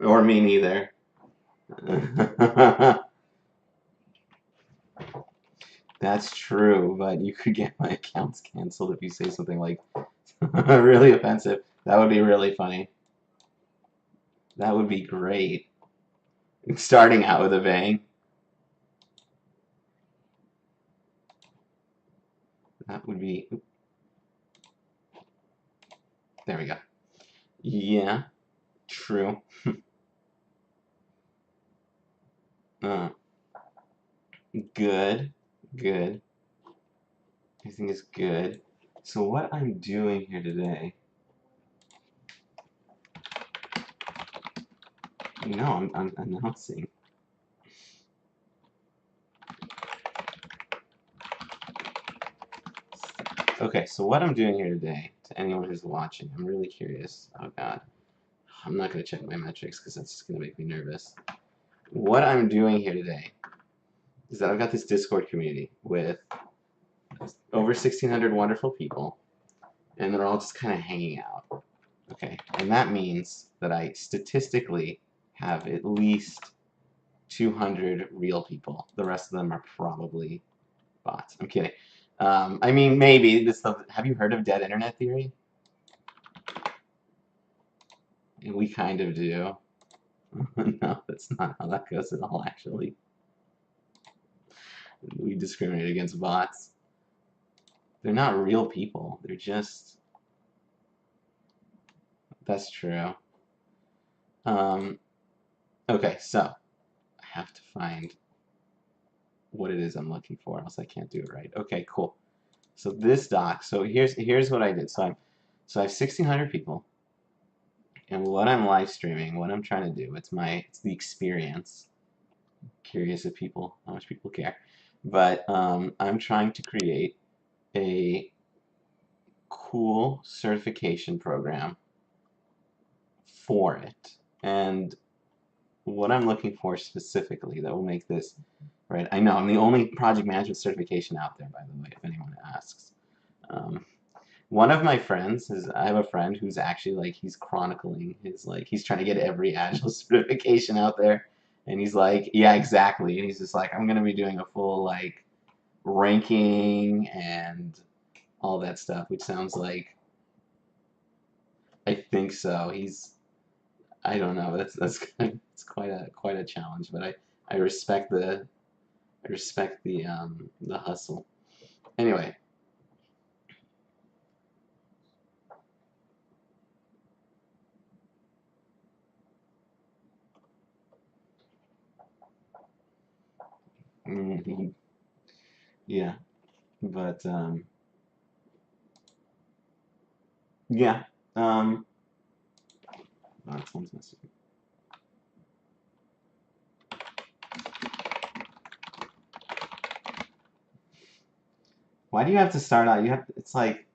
Or me neither. That's true, but you could get my accounts canceled if you say something like really offensive. That would be really funny. That would be great. Starting out with a bang. That would be. There we go. Yeah, true. Uh, good. Good. I think it's good. So what I'm doing here today, I'm announcing. Okay, so what I'm doing here today, to anyone who's watching, I'm really curious. Oh God, I'm not gonna check my metrics because that's just gonna make me nervous. What I'm doing here today is that I've got this Discord community with over 1,600 wonderful people, and they're all just kind of hanging out. Okay, and that means that I statistically have at least 200 real people. The rest of them are probably bots. I'm kidding. I mean, maybe this stuff. Have you heard of dead internet theory? We kind of do. No, that's not how that goes at all, actually. We discriminate against bots. They're not real people. They're just. That's true. Um, okay, so I have to find what it is I'm looking for, else I can't do it right. Okay, cool. So this doc. So here's what I did. So I have 1,600 people, and what I'm live streaming, what I'm trying to do, it's the experience. Curious if how much people care, but I'm trying to create a cool certification program for it. And what I'm looking for specifically that will make this right. I know I'm the only project management certification out there, by the way, if anyone asks. Um, One of my friends is I have a friend who's actually like he's chronicling his he's trying to get every Agile certification out there, and he's like, yeah, exactly, and he's just like, I'm gonna be doing a full ranking and all that stuff, which sounds like I think so. I don't know. That's it's quite a challenge, but I respect the hustle. Anyway, mhm, yeah, but yeah, um, oh, someone's messaging. Why do you have to start out? It's like,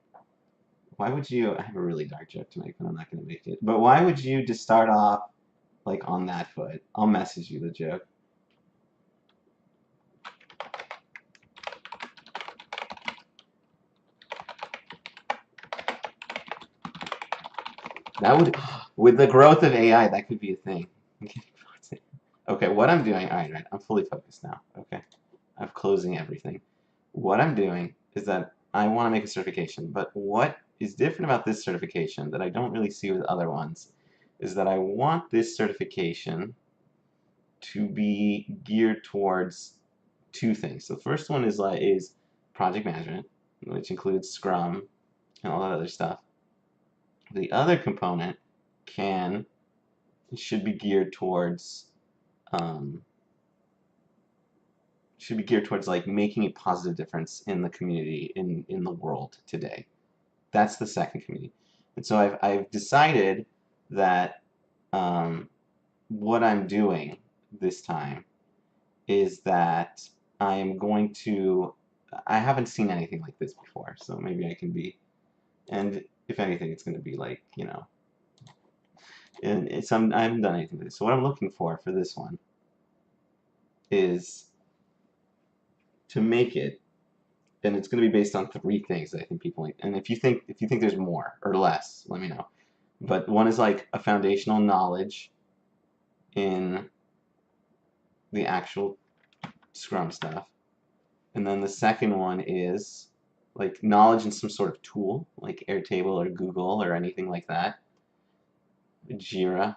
why would you? I have a really dark joke to make, but I'm not gonna make it. But why would you just start off like on that foot? I'll message you the joke. That would, with the growth of AI, that could be a thing. Okay, what I'm doing, all right, I'm fully focused now. Okay, I'm closing everything. What I'm doing is that I want to make a certification, but what is different about this certification that I don't really see with other ones is that I want this certification to be geared towards two things. The first one is project management, which includes Scrum and all that other stuff. The other component can should be geared towards um, like making a positive difference in the community in the world today. That's the second community, and so I've decided that what I'm doing this time is that I am going to. I haven't seen anything like this before, so maybe I can be. And if anything, it's going to be like and I haven't done anything with this. So what I'm looking for this one is to make it, and it's going to be based on three things that I think people. And if you think there's more or less, let me know. But one is like a foundational knowledge in the actual Scrum stuff. And then the second one is like knowledge in some sort of tool, like Airtable or Google or anything like that. Jira,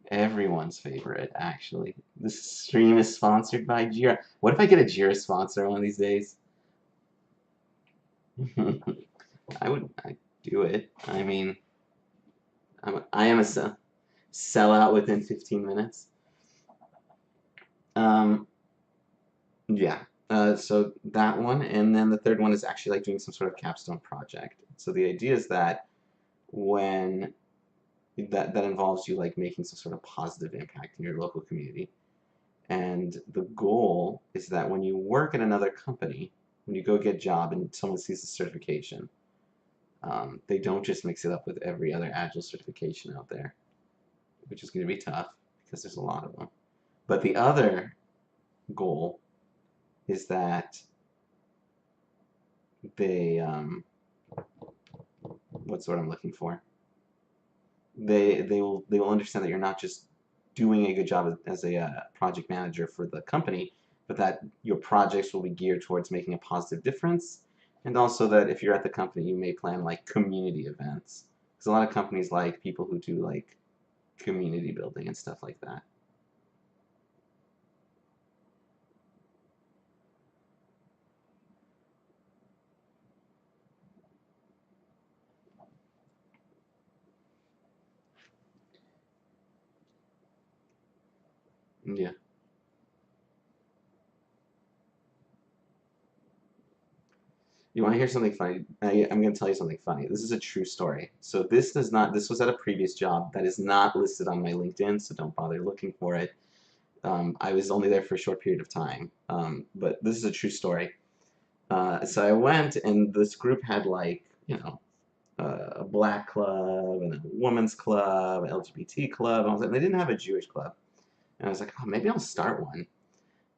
everyone's favorite, actually. This stream is sponsored by Jira. What if I get a Jira sponsor one of these days? I'd do it. I mean, I am a sellout within 15 minutes. Yeah. So that one, and then the third one is actually like doing some sort of capstone project. So the idea is that when that involves you like making some sort of positive impact in your local community. And the goal is that when you work at another company, when you go get a job and someone sees the certification, they don't just mix it up with every other Agile certification out there, which is going to be tough because there's a lot of them. But the other goal is that they, what's what I'm looking for? They will understand that you're not just doing a good job as a project manager for the company, but that your projects will be geared towards making a positive difference, and also that if you're at the company, you may plan like community events, because a lot of companies like people who do like community building and stuff like that. Yeah. You want to hear something funny? I'm going to tell you something funny. This is a true story. So this does not. This was at a previous job that is not listed on my LinkedIn, so don't bother looking for it. I was only there for a short period of time, but this is a true story. So I went, and this group had like, a black club and a women's club, an LGBT club. And they didn't have a Jewish club. And I was like, oh, maybe I'll start one.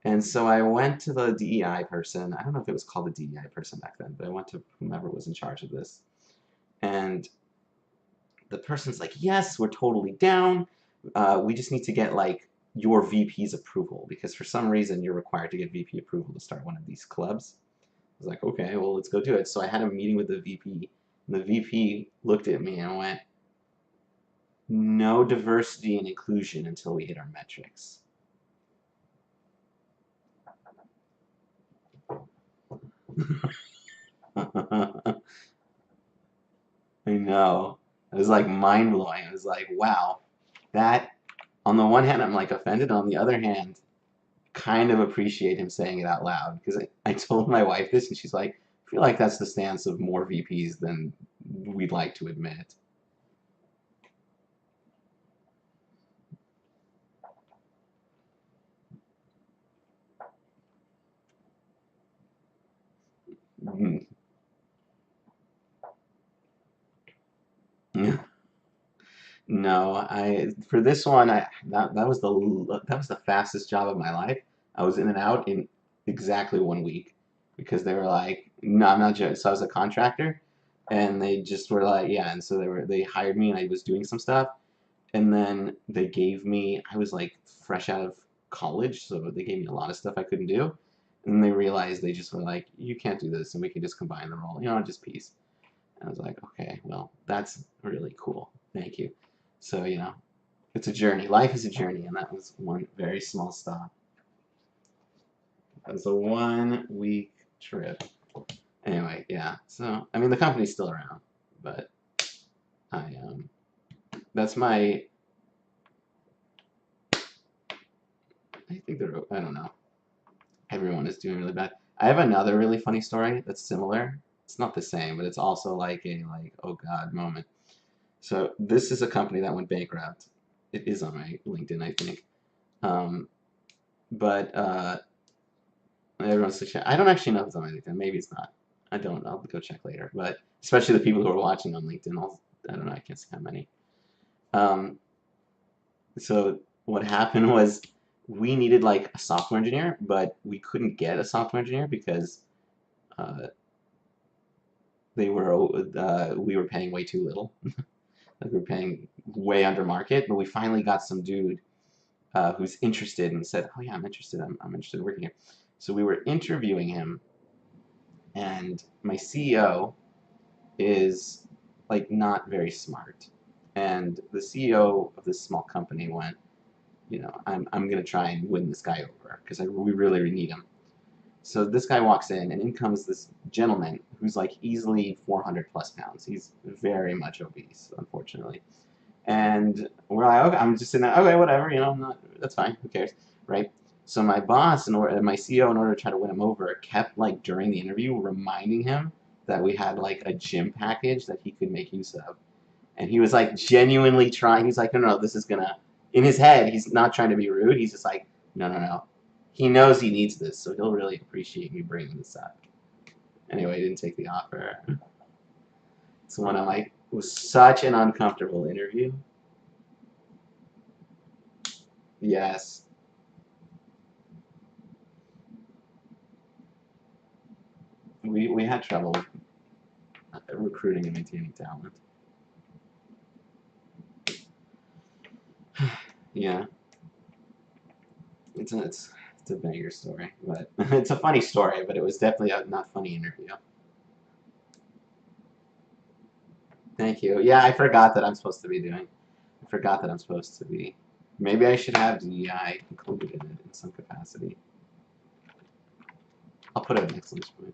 And so I went to the DEI person. I don't know if it was called the DEI person back then, but I went to whomever was in charge of this. And the person's like, yes, we're totally down. We just need to get like your VP's approval because for some reason you're required to get VP approval to start one of these clubs. I was like, okay, well, let's go do it. So I had a meeting with the VP. And the VP looked at me and went, no diversity and inclusion until we hit our metrics. I know. It was like mind blowing. I was like, wow, that, on the one hand, I'm like offended. On the other hand, kind of appreciate him saying it out loud because I told my wife this and she's like, I feel like that's the stance of more VPs than we'd like to admit. No, for this one, that was the fastest job of my life. I was in and out in exactly 1 week because they were like, no, I'm not joking. So I was a contractor, and they just were like, yeah, and so they hired me, and I was doing some stuff, and then they gave me, I was like fresh out of college, so they gave me a lot of stuff I couldn't do, and then they realized they just were like, you can't do this, and we can just combine the role, just peace. I was like, okay, well, that's really cool. Thank you. So, it's a journey. Life is a journey, and that was one very small stop. It was a 1 week trip. Anyway, yeah. So, I mean, the company's still around, but I that's my. I think I don't know. Everyone is doing really bad. I have another really funny story that's similar. It's not the same, but it's also like a oh god moment. So this is a company that went bankrupt. It is on my LinkedIn, I think. Um, but everyone's like, I don't actually know if it's on my LinkedIn. Maybe it's not. I don't know. I'll go check later. But especially the people who are watching on LinkedIn, I don't know. I can't see how many. Um, so what happened was we needed like a software engineer, but we couldn't get a software engineer because uh, we were paying way too little. Like we were paying way under market, but we finally got some dude who's interested and said, "Oh yeah, I'm interested. I'm interested in working here." So we were interviewing him, and my CEO is like not very smart, and the CEO of this small company went, I'm gonna try and win this guy over because we really need him. So this guy walks in, and in comes this gentleman who's like easily 400 plus pounds. He's very much obese, unfortunately. And we're like, okay, I'm just sitting there, okay, whatever, I'm not, that's fine, who cares, right? So my boss, my CEO, in order to try to win him over, kept like during the interview reminding him that we had like a gym package that he could make use of. And he was like genuinely trying. He's like, no, no, this is gonna. In his head, he's not trying to be rude. He's just like, no, no, no. He knows he needs this, so he'll really appreciate me bringing this up. Anyway, he didn't take the offer. So when I'm like, it was such an uncomfortable interview. Yes. We had trouble recruiting and maintaining talent. Yeah, it's a bigger story, but it's a funny story. But it was definitely a not funny interview. Thank you. Yeah, I forgot that I'm supposed to be doing. I forgot that I'm supposed to be. Maybe I should have DEI included in it in some capacity. I'll put it next to this point.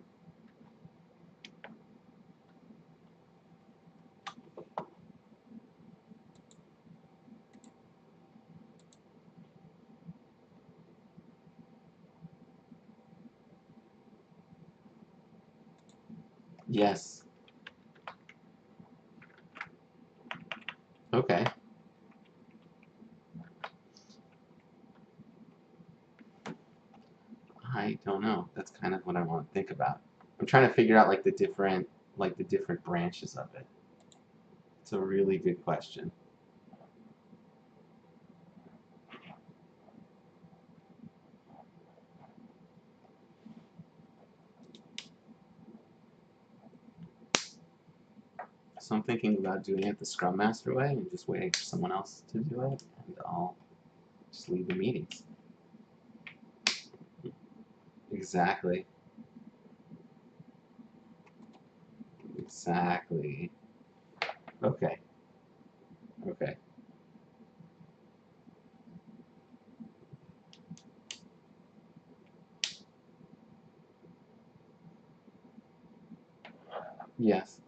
Yes. Okay. I don't know. That's kind of what I want to think about. I'm trying to figure out like the different branches of it. It's a really good question. So I'm thinking about doing it the Scrum Master way and just waiting for someone else to do it, and I'll just leave the meetings. Exactly. Exactly. Okay. Okay. Yes.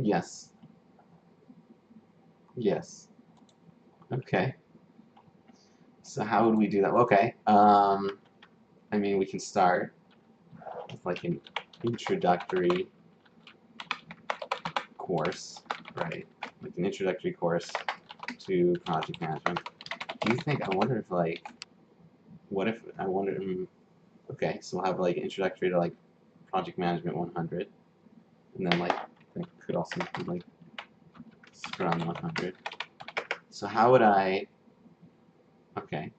Yes. Yes. Okay. So how would we do that? Okay. I mean, we can start with like an introductory course, right? Like an introductory course to project management. Do you think? I wonder if like, what if I wonder? Okay, so we'll have like introductory to like project management 100, and then like that could also be like Scrum 100. So how would I? Okay,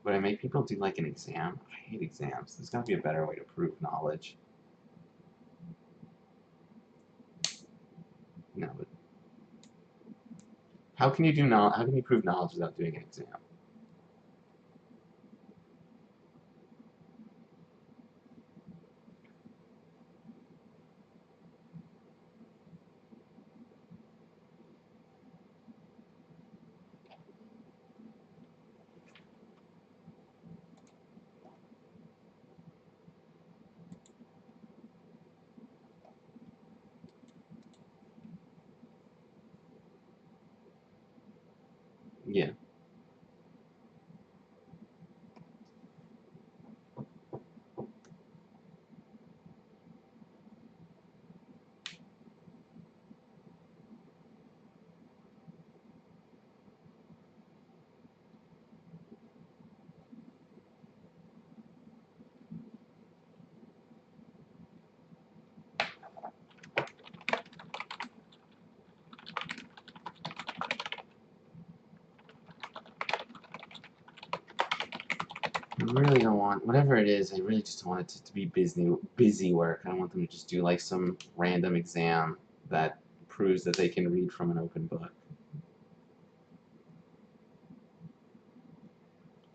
would I make people do like an exam? I hate exams. There's got to be a better way to prove knowledge. No, but how can you do knowledge? How can you prove knowledge without doing an exam? Yeah. I really don't want, whatever it is, I really just don't want it to be busy work. I don't want them to just do like some random exam that proves that they can read from an open book.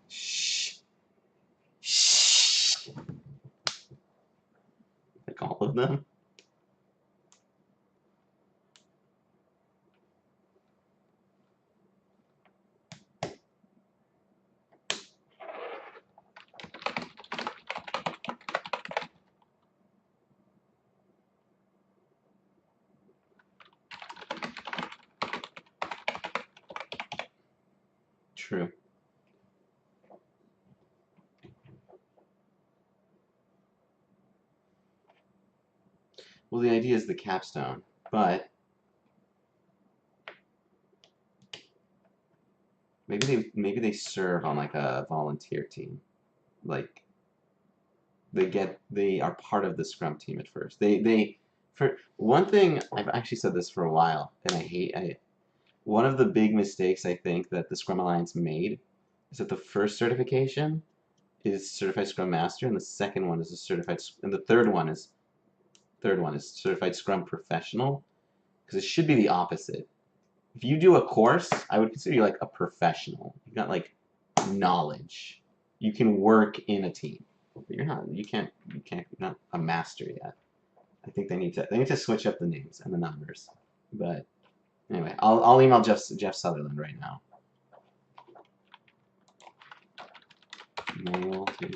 Shh. Shh. Like all of them? True. Well, the idea is the capstone, but maybe they serve on like a volunteer team. Like they are part of the scrum team at first. They for one thing, I've actually said this for a while, and one of the big mistakes I think that the Scrum Alliance made is that the first certification is Certified Scrum Master, and the second one is and the third one is Certified Scrum Professional, because it should be the opposite. If you do a course, I would consider you like a professional. You've got like knowledge. You can work in a team, but you're not. You're not a master yet. I think they need to switch up the names and the numbers. But anyway, I'll email Jeff Sutherland right now. Mail to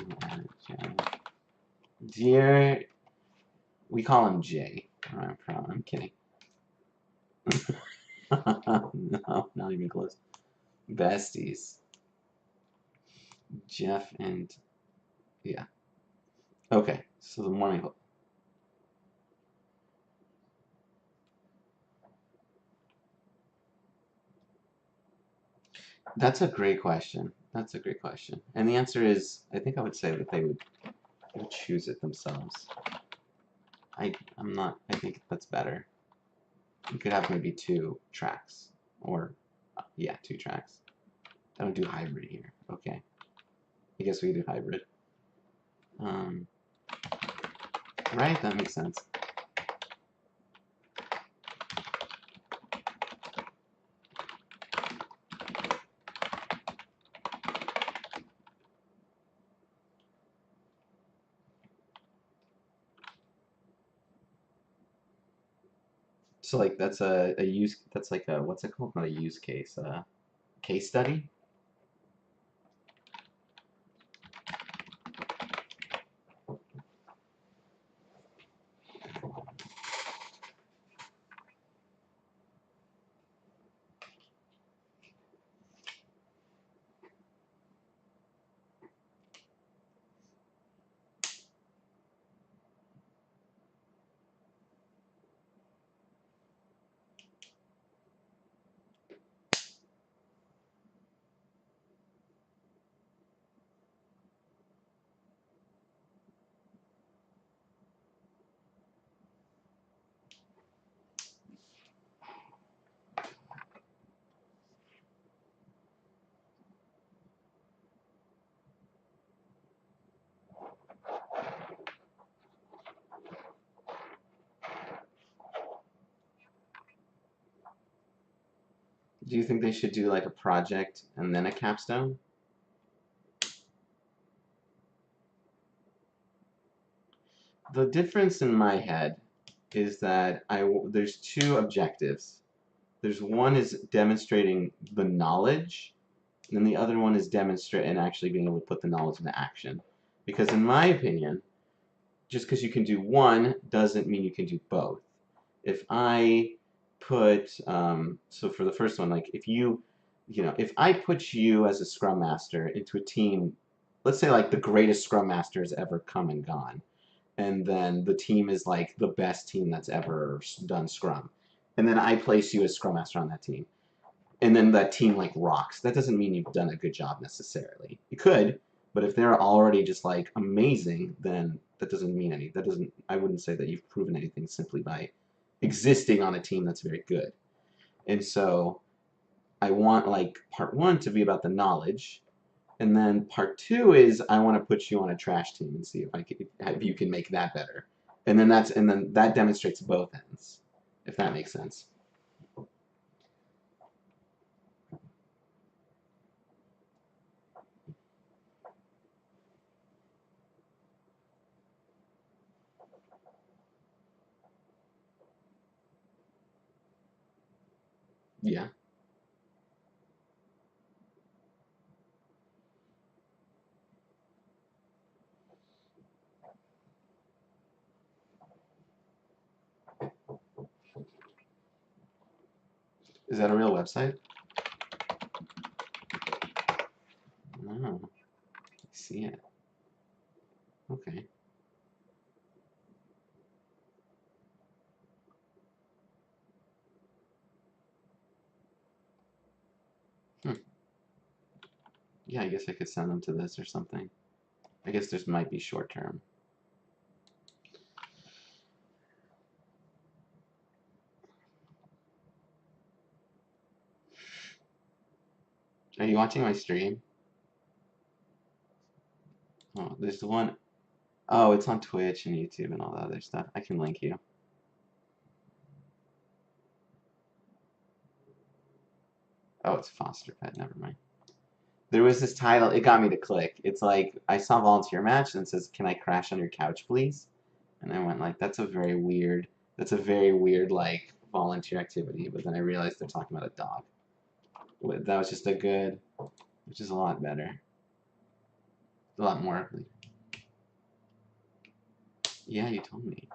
dear, we call him Jay. I'm kidding. No, not even close. Besties. Jeff and yeah. Okay, so the morning hook. That's a great question. That's a great question. And the answer is, I think I would say that they would choose it themselves. I'm not, I think that's better. You could have maybe 2 tracks, or, yeah, 2 tracks. I don't do hybrid here. Okay. I guess we do hybrid. Right, that makes sense. So like that's that's like a, what's it called? Not a use case, case study? Do you think they should do like a project and then a capstone? The difference in my head is that there's 2 objectives. There's one is demonstrating the knowledge, and then the other one is demonstrate and actually being able to put the knowledge into action. Because in my opinion, just because you can do one doesn't mean you can do both. If I put, so for the first one, like if I put you as a Scrum Master into a team, let's say like the greatest Scrum Master has ever come and gone, and then the team is like the best team that's ever done Scrum, and then I place you as Scrum Master on that team, and then that team like rocks. That doesn't mean you've done a good job necessarily. You could, but if they're already just like amazing, then that doesn't mean any. That doesn't. I wouldn't say that you've proven anything simply by existing on a team that's very good. And so I want like part 1 to be about the knowledge, And then part 2 is I want to put you on a trash team and see if you can make that better. And then that demonstrates both ends, if that makes sense. Yeah. Is that a real website? Oh, I see it. Okay. Hmm. Yeah, I guess I could send them to this or something. I guess this might be short term. Are you watching my stream? Oh, there's the one. Oh, it's on Twitch and YouTube and all that other stuff. I can link you. Oh, it's Foster Pet. Never mind. There was this title. It got me to click. It's like I saw volunteer match and it says, "Can I crash on your couch, please?" And I went like, "That's a very weird. That's a very weird like volunteer activity." But then I realized they're talking about a dog. That was just a good, which is a lot better, a lot more. Yeah, you told me.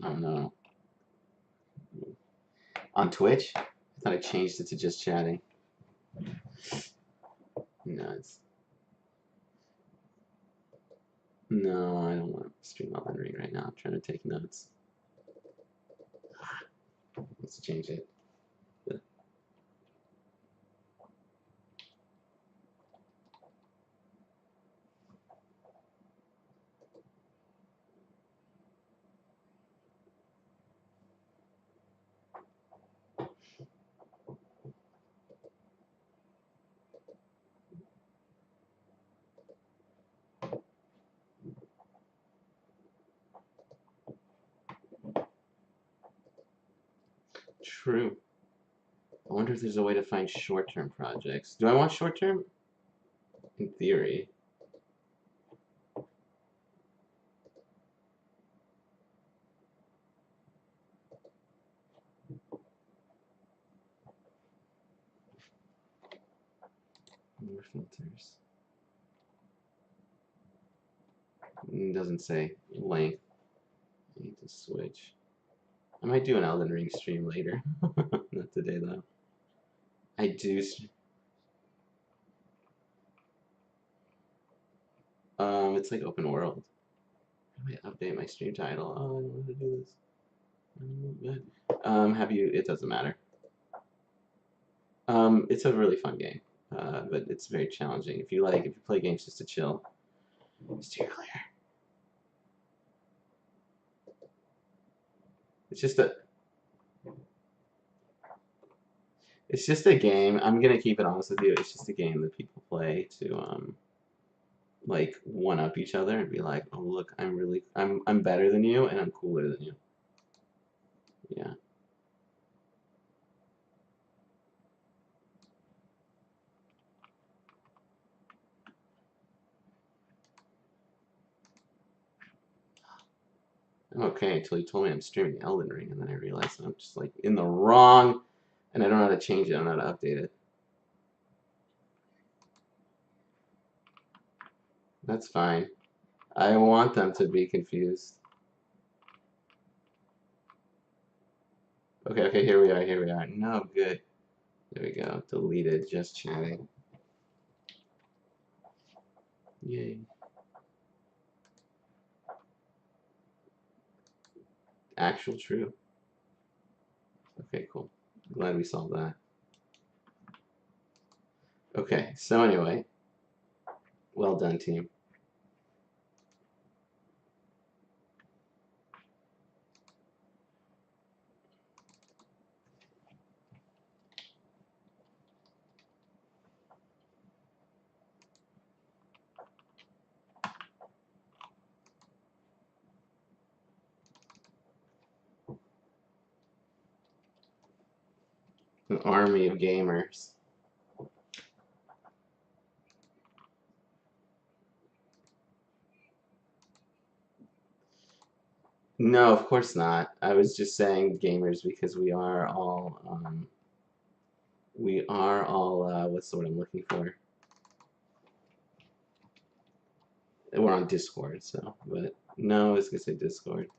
Oh no. On Twitch? I thought I changed it to just chatting. No, no, I don't want to stream Elden Ring right now. I'm trying to take notes. Let's change it. True. I wonder if there's a way to find short-term projects. Do I want short-term? In theory. More filters. It doesn't say length. I need to switch. I might do an Elden Ring stream later. Not today though. I do. It's like open world. How do I update my stream title? Oh, I don't know how to do this. Have you? It doesn't matter. It's a really fun game, but it's very challenging. If you play games just to chill, steer clear. It's just a, it's just a game. I'm gonna keep it honest with you. It's just a game that people play to like one up each other and be like, oh look, I'm better than you and I'm cooler than you. Yeah. I'm okay until you told me I'm streaming Elden Ring, and then I realized I'm just like in the wrong, and I don't know how to change it. I don't know how to update it. That's fine. I want them to be confused. Okay, okay, here we are, here we are. No, good. There we go. Deleted, just chatting. Yay. Actual true. Okay, cool. Glad we solved that. Okay, so anyway, well done, team. An army of gamers. No, of course not. I was just saying gamers because we are all, what's the word I'm looking for? We're on Discord, so, but no, I was gonna say Discord.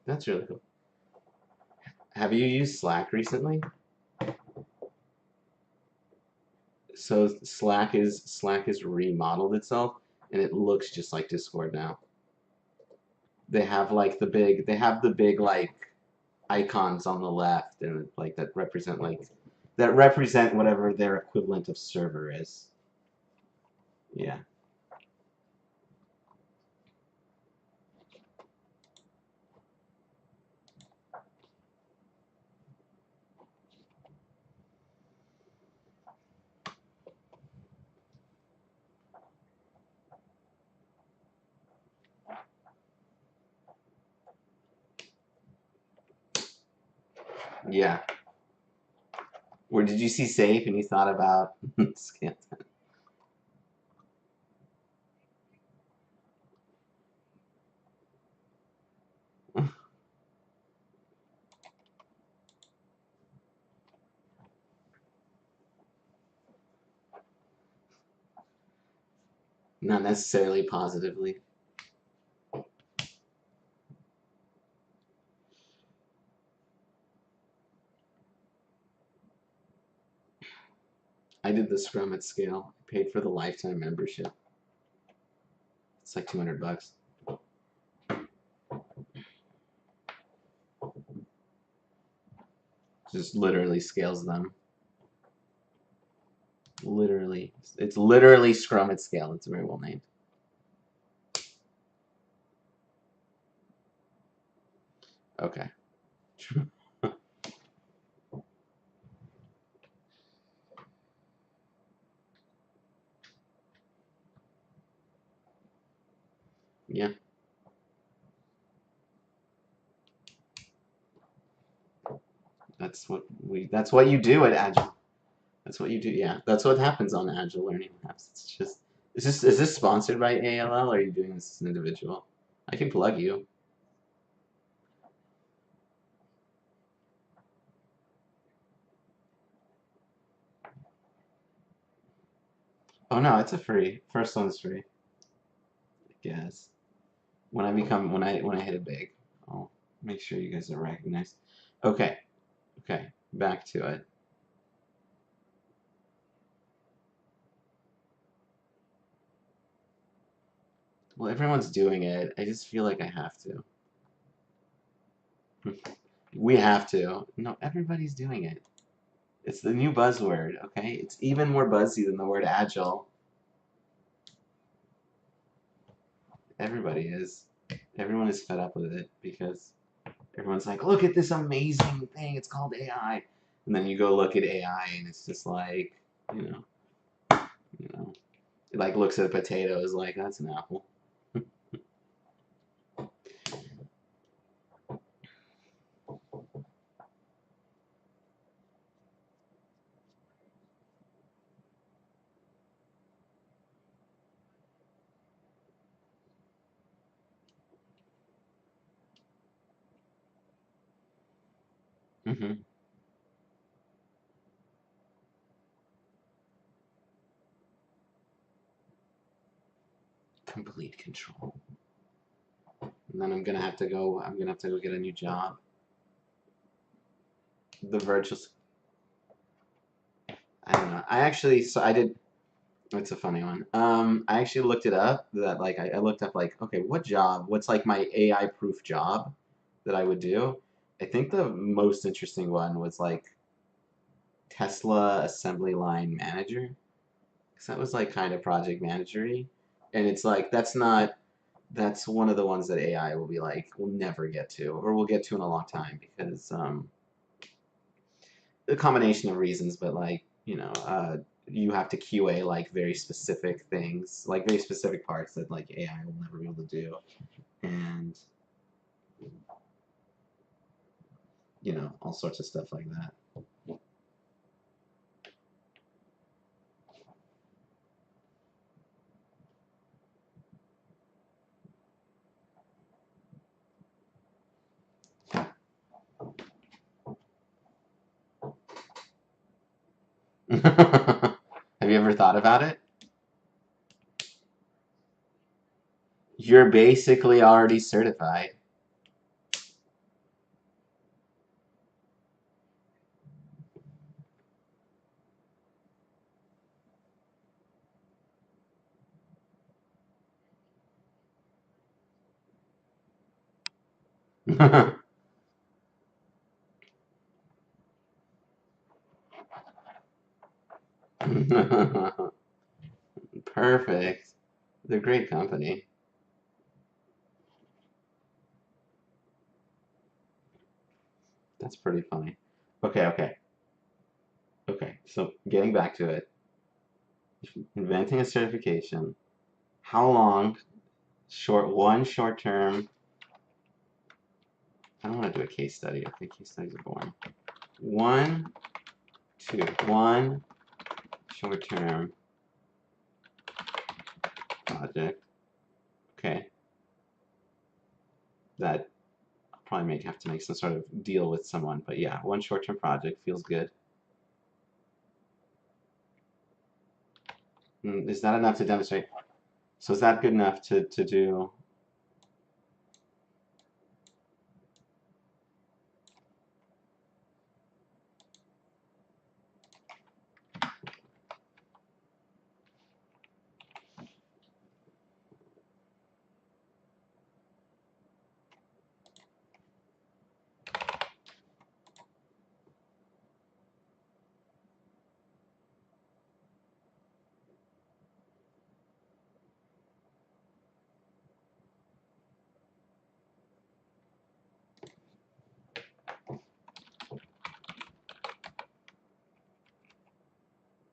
That's really cool. Have you used Slack recently? So Slack is remodeled itself, and it looks just like Discord now. They have like the big like icons on the left, and like that represent whatever their equivalent of server is. Yeah. Yeah. Or did you see Safe and you thought about Scant? Not necessarily positively. I did the Scrum at scale. I paid for the lifetime membership. It's like $200. Just literally scales them. Literally. It's literally Scrum at scale. It's very well named. Okay. Yeah. That's what you do at Agile. That's what you do. Yeah. That's what happens on Agile Learning Labs. It's just is this sponsored by ALL or are you doing this as an individual? I can plug you. Oh no, it's a free. First one's free. I guess. When I hit it big, I'll make sure you guys are recognized. Okay. Okay. Back to it. Well, everyone's doing it. I just feel like I have to. We have to. No, everybody's doing it. It's the new buzzword, okay? It's even more buzzy than the word agile. Everybody is. Everyone is fed up with it because everyone's like, look at this amazing thing. It's called AI. And then you go look at AI and it's just like, you know, it like looks at a potato is like, that's an apple. Mm-hmm. Complete control. And then I'm gonna have to go get a new job. The virtual I don't know. I did it's a funny one. I actually looked it up that like I looked up like, okay, what's like my AI proof job that I would do? I think the most interesting one was like Tesla assembly line manager. Because that was like kind of project managery. And it's like that's one of the ones that AI will be like, we'll never get to, or we'll get to in a long time because a combination of reasons, but like, you have to QA like very specific things, like very specific parts that like AI will never be able to do, and you know, all sorts of stuff like that. Have you ever thought about it? You're basically already certified. Perfect. They're a great company. That's pretty funny. Okay, okay, okay. So getting back to it, inventing a certification. How long? One short term. I don't want to do a case study. I think case studies are boring. One short term project. Okay. That I'll probably have to make some sort of deal with someone, but yeah, one short term project feels good. Is that enough to demonstrate? So is that good enough to do?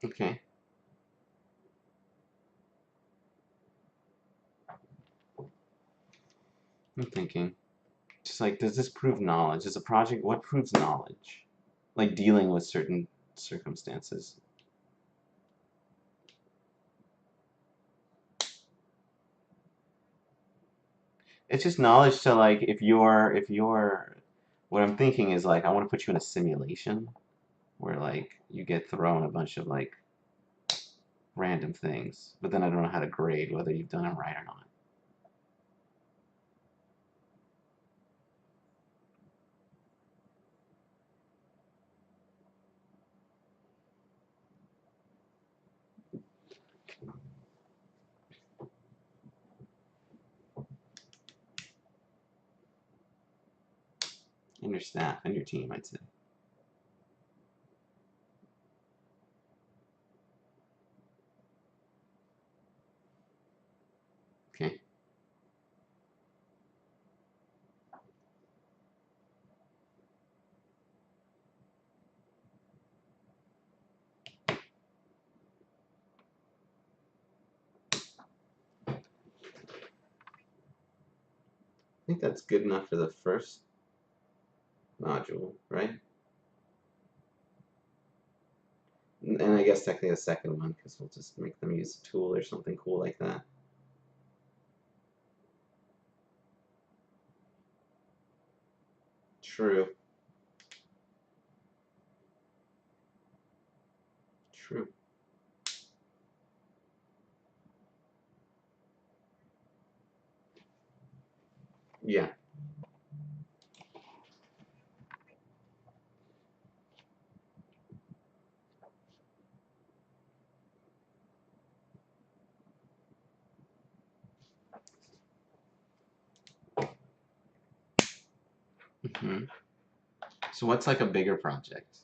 Okay. I'm thinking. Just like, does this prove knowledge? Is a project, what proves knowledge? Like dealing with certain circumstances. It's just knowledge to like, what I'm thinking is like, I want to put you in a simulation where like you get thrown a bunch of like random things, but then I don't know how to grade whether you've done it right or not. And your staff and your team, I'd say. Okay. I think that's good enough for the first module, right? And I guess technically the second one, because we'll just make them use a tool or something cool like that. True. True. Yeah. Hmm. So what's like a bigger project?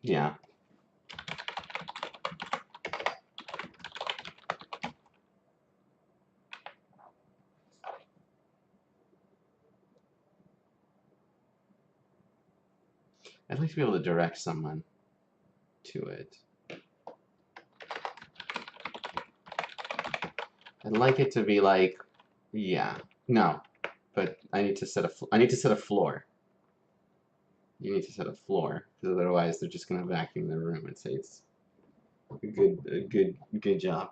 Yeah. I'd like to be able to direct someone to it. I'd like it to be like, yeah, no, but I need to set a floor. You need to set a floor, because otherwise they're just gonna vacuum the room and say it's good job.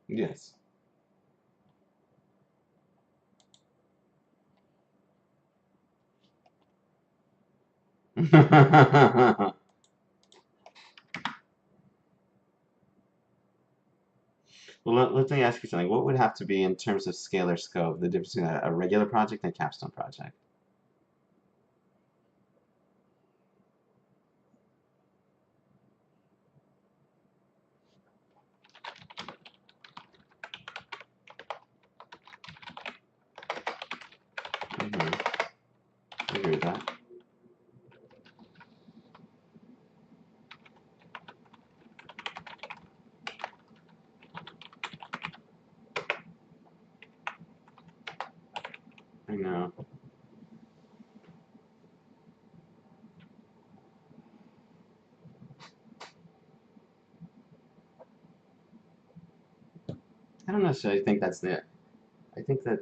Yes. Well, let me ask you something. What would have to be in terms of scale or scope the difference between a regular project and a capstone project? I agree with that. I know. I don't necessarily think that's it. I think that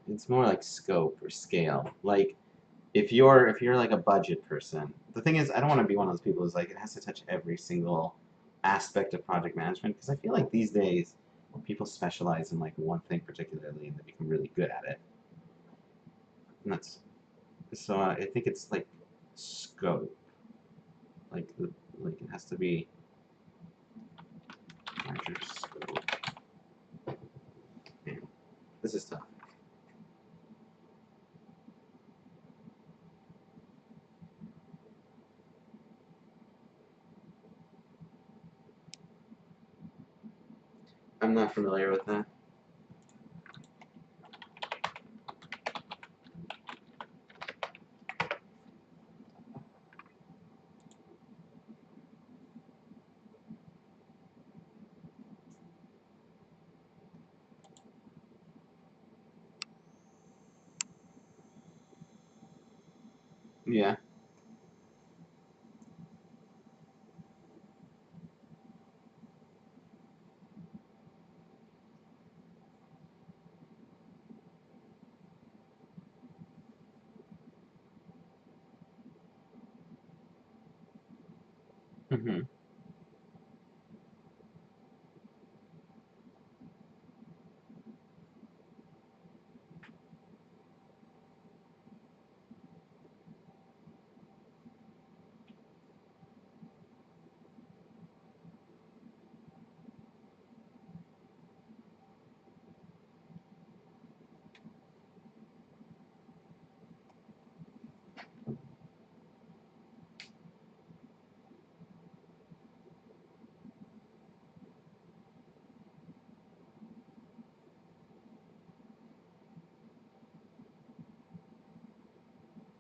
it's more like scope or scale. Like if you're like a budget person, the thing is, I don't want to be one of those people who's like it has to touch every single aspect of project management because I feel like these days people specialize in like one thing particularly and they become really good at it. And that's so I think it's like scope, like like it has to be larger scope. Man, this is tough. I'm not familiar with that. Yeah. Mhm.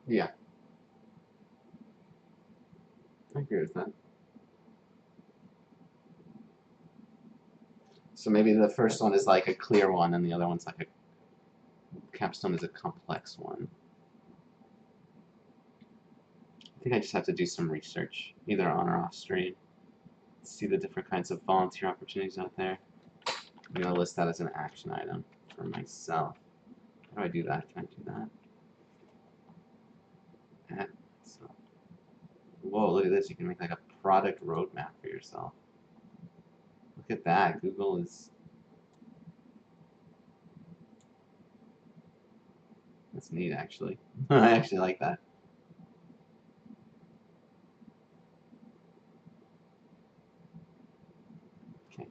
Yeah. I agree with that. So maybe the first one is like a clear one, and the other one's like a capstone is a complex one. I think I just have to do some research, either on or off stream, see the different kinds of volunteer opportunities out there. I'm gonna list that as an action item for myself. How do I do that? Can I do that? So, whoa, look at this. You can make like a product roadmap for yourself. Look at that. Google is. That's neat, actually. I actually like that. Okay.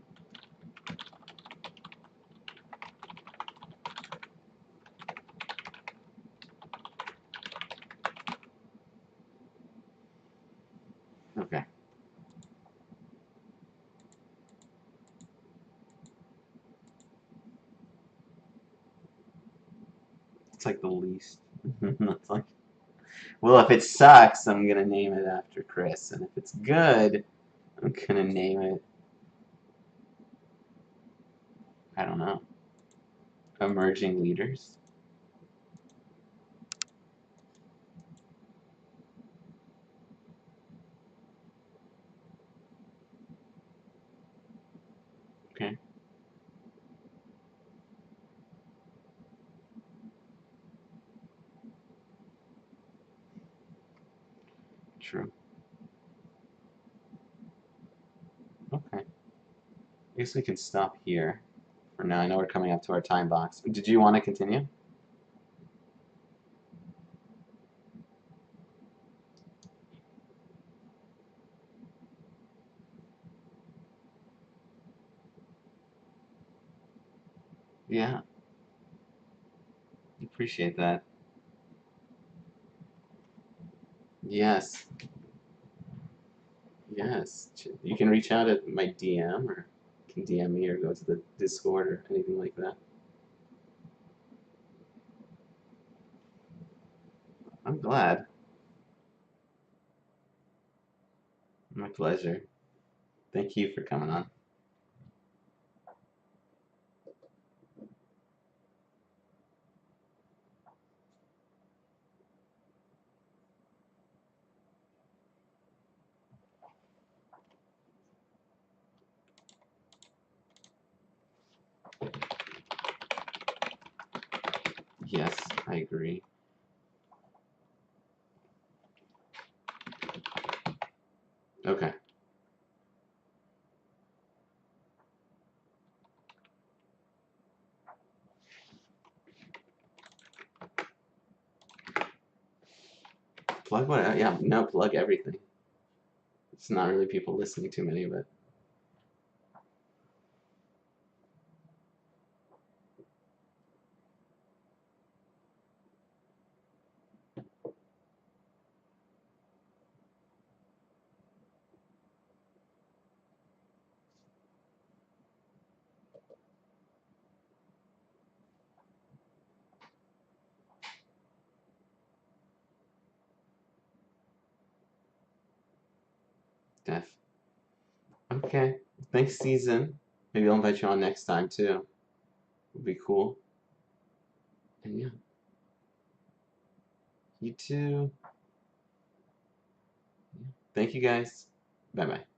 It's like the least. It's like, well, if it sucks, I'm gonna name it after Chris, and if it's good, I'm gonna name it, I don't know, Emerging Leaders. Okay. True. Okay. I guess we can stop here for now. I know we're coming up to our time box. Did you want to continue? Yeah. Appreciate that. Yes. Yes. You can reach out at my DM, or you can DM me, or go to the Discord, or anything like that. I'm glad. My pleasure. Thank you for coming on. Yes, I agree. Okay. Plug what? Yeah, no, plug everything. It's not really people listening to many, but def. Okay. Thanks, Season. Maybe I'll invite you on next time too. Would be cool. And yeah, you too. Thank you guys. Bye bye.